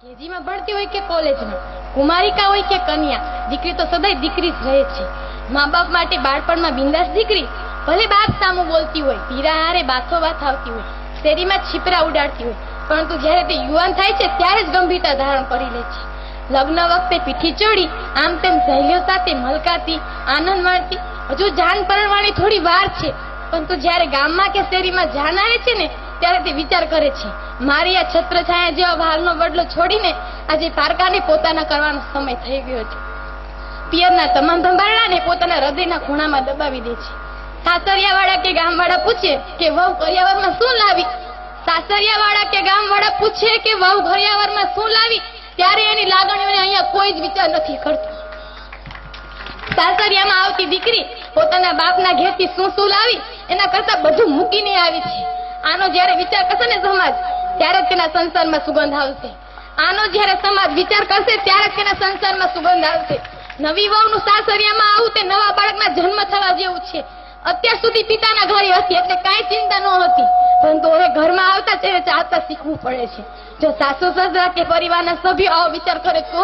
કેજીમાં ભણતી હોય કે કોલેજમાં, કુમારિકા હોય કે કન્યા, દીકરી તો સદાય દીકરી જ રહે છે. મા બાપ માટે બાળપણમાં બિંદાસ દીકરી ભલે બાપ સામું બોલતી હોય, પીરા હારે બાથો બાથ આવતી હોય, શેરીમાં છીપરા ઉડાડતી હોય, પરંતુ જ્યારે તે યુવાન થાય છે ત્યારે જ ગંભીરતા ધારણ કરી લે છે. લગ્ન વખતે પીઠી ચડી આમ તેમ સહેલીઓ સાથે મલકાતી, આનંદ માણતી, હજુ જાન પરણવાની થોડી વાર છે, પરંતુ જ્યારે ગામમાં કે શેરીમાં જાન આવે છે ને ત્યારે તે વિચાર કરે છે, મારી આ છત્રછાયા જેવા ભાવનો બદલો છોડીને આજે પારકાને પોતાના કરવાનો સમય થઈ ગયો છે. પિયરના તમામ ધંધારણાને પોતાના હૃદયના ખૂણામાં દબાવી દે છે. સાસરિયાવાળા કે ગામવાળા પૂછે કે વહુ કરિયાવરમાં શું લાવી, સાસરિયાવાળા કે ગામવાળા પૂછે કે વહુ કરિયાવરમાં શું લાવી, ત્યારે એની લાગણીઓને અહીંયા કોઈ જ વિચાર નથી કરતું. સાસરિયામાં આવતી દીકરી પોતાના બાપના ઘેરથી શું શું લાવી એના કરતા બધું મૂકીને આવી છે. આનો જ્યારે વિચાર કરશે ને સમાજ, ત્યારે જ તેના સંસારમાં સુગંધ આવશે. આનો જ્યારે સમાજ વિચાર કરશે ત્યારે જ તેના સંસારમાં સુગંધ આવશે. નવી વહુનું સાસરિયામાં આવું તે નવા બાળકના જન્મ થવા જેવું છે. અત્યાર સુધી પિતાના ઘરે હતી એટલે કાંઈ ચિંતા ન હતી, પરંતુ હવે ઘરમાં આવતા ત્યારે ચાલતા શીખવું પડે છે. જો સાસુ સસરા કે પરિવારના સભ્યો આવો વિચાર કરે તો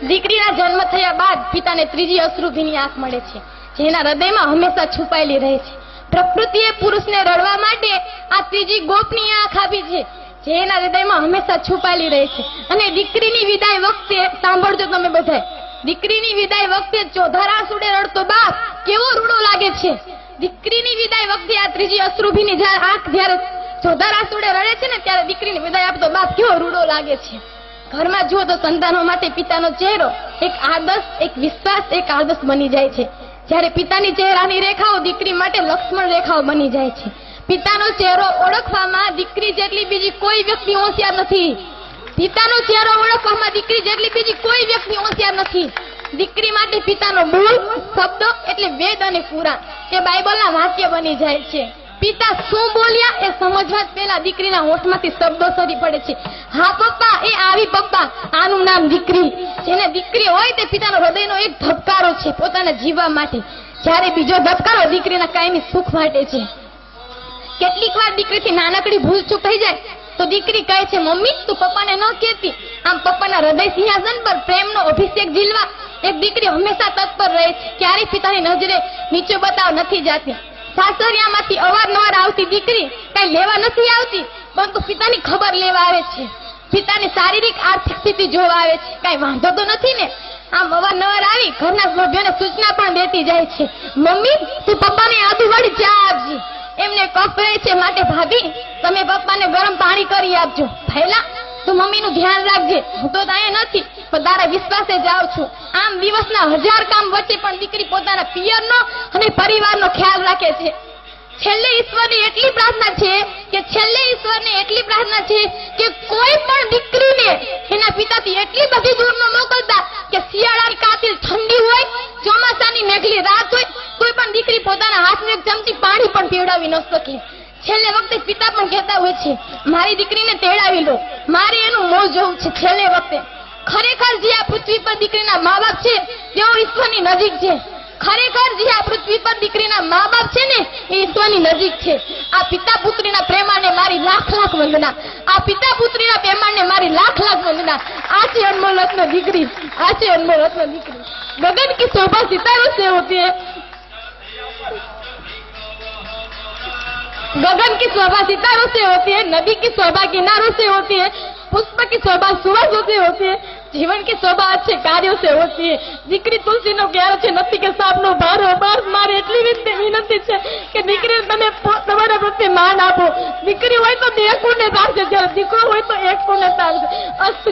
દીકરીના જન્મ થયા બાદ પિતાને ત્રીજી અશ્રુભીની આંખ મળે છે, જેના હૃદયમાં હંમેશા છુપાયેલી રહે છે. પ્રકૃતિએ પુરુષને રડવા માટે આ ત્રીજી ગોપની આંખ આપી છે, જેના હૃદયમાં હંમેશા છુપાયેલી રહે છે. અને દીકરીની વિદાય વખતે સાંભળજો તમે બધાય, દીકરીની વિદાય વખતે ચોધારા સુડે રડતો બાપ કેવો રૂડો લાગે છે. દીકરીની વિદાય વખતે આ ત્રીજી અશ્રુભીની આંખ જ્યારે ચોધારા સુડે રડે છે ને ત્યારે દીકરીની વિદાય આપતો બાપ કેવો રૂડો લાગે છે. ઘરમાં જુઓ તો સંતાનો માટે પિતાનો ચહેરો એક આદર્શ, એક વિશ્વાસ, એક આદર્શ બની જાય છે. જ્યારે પિતાની ચહેરાની રેખાઓ દીકરી માટે લક્ષ્મણ રેખાઓ બની જાય છે. પિતાનો ચહેરો ઓળખવામાં દીકરી જેટલી બીજી કોઈ વ્યક્તિ હોશિયાર નથી. પિતાનો ચહેરો ઓળખવામાં દીકરી જેટલી બીજી કોઈ વ્યક્તિ હોશિયાર નથી. દીકરી માટે પિતાનો બોલ, શબ્દો એટલે વેદ અને પુરાણ કે બાઇબલના વાક્ય બની જાય છે. પિતા શું બોલ્યા એ સમજવા જ પહેલા દીકરીના હોઠમાંથી શબ્દો સરી પડે છે. હા પપ્પા, એ આવી પપ્પા, આનું નામ દીકરી. જેને દીકરી હોય તે પિતાનો હૃદયનો એક ધબકારો છે પોતાના જીવવા માટે, જ્યારે બીજો ધબકારો દીકરીના કાયમી સુખ માટે છે. કેટલીક વાર દીકરીથી નાનકડી ભૂલ ચૂક થઈ જાય તો દીકરી કહે છે, મમ્મી તું પપ્પાને ન કહેતી. આમ પપ્પાના હૃદય સિંહાસન પર પ્રેમનો અભિષેક ઝીલવા એક દીકરી હંમેશા તત્પર રહે છે, ક્યારેય પિતાની નજરે નીચે બતાવ નથી જાતી. સાસરિયામાંથી અવારનવાર આવતી દીકરી કઈ લેવા નથી આવતી, પરંતુ પિતાની ખબર લેવા આવે છે, પિતાની શારીરિક આર્થિક સ્થિતિ જોવા આવે છે. કઈ વાંધો તો નથી ને? આમ અવારનવાર આવી ઘરના સભ્યોને સૂચના પણ દેતી જાય છે, મમ્મી તું પપ્પાને આદુવાળી ચા આપજે, એમને કફ રહે છે, માટે ભાભી તમે પપ્પાને ગરમ પાણી કરી આપજો. ભૈલા તું મમ્મીનું ધ્યાન રાખજે, હું તો અહીંયા નથી પણ તારા વિશ્વાસે જાઉં છું. આમ દિવસના 1000 કામ વચ્ચે પણ દીકરી પોતાના પિયરનો અને પરિવારનો ખ્યાલ રાખે છે. છેલ્લે ઈશ્વરની એટલી પ્રાર્થના છે કે કોઈ પણ દીકરીને એના પિતાથી એટલી બધી દૂર ન મોકલતા કે શિયાળાની કાતિલ ઠંડી હોય, ચોમાસાની મેઘલી રાત હોય, કોઈ પણ દીકરી પોતાના હાથમાં એક ચમચી પાણી પણ પીવડાવી ન શકે. છેલ્લે વખતે પિતા પણ કહેતા હોય છે, મારી દીકરીને તેડાવી લો, મારે એનું મોં જોવું છે. છેલ્લે વખતે ખરેખર જે આ પૃથ્વી પર દીકરીના મા બાપ છે તેઓ ઈશ્વરની નજીક છે. ખરેખર જે આ પૃથ્વી પર દીકરીના મા બાપ છે ને એ ઈશ્વરની નજીક છે. આ પિતા પુત્રીના પ્રેમાને મારી લાખ લાખ વંદના. આ પિતા પુત્રીના પ્રેમાને મારી લાખ લાખ વંદના. આ છે અનમોલ રત્ન દીકરી, આ છે અનમોલ રત્ન દીકરી. गगन की शोभा सितारों से होती है, गगन की शोभा सितारों से होती है, नदी की शोभा किनारों से होती है, पुष्प की शोभा सुवासों से होती है, जीवन की शोभा अच्छे कार्यों से होती है. દીકરી તુલસીનો ક્યારો છે, નથી કે સાપનો ભાર. મારે એટલી વિનંતી છે કે દીકરી તમે તમારા પ્રત્યે માન આપો. દીકરી હોય તો 2 કુળને તારશે, જ્યારે દીકરો હોય તો 1 કુળને તારશે. અસ્તુ.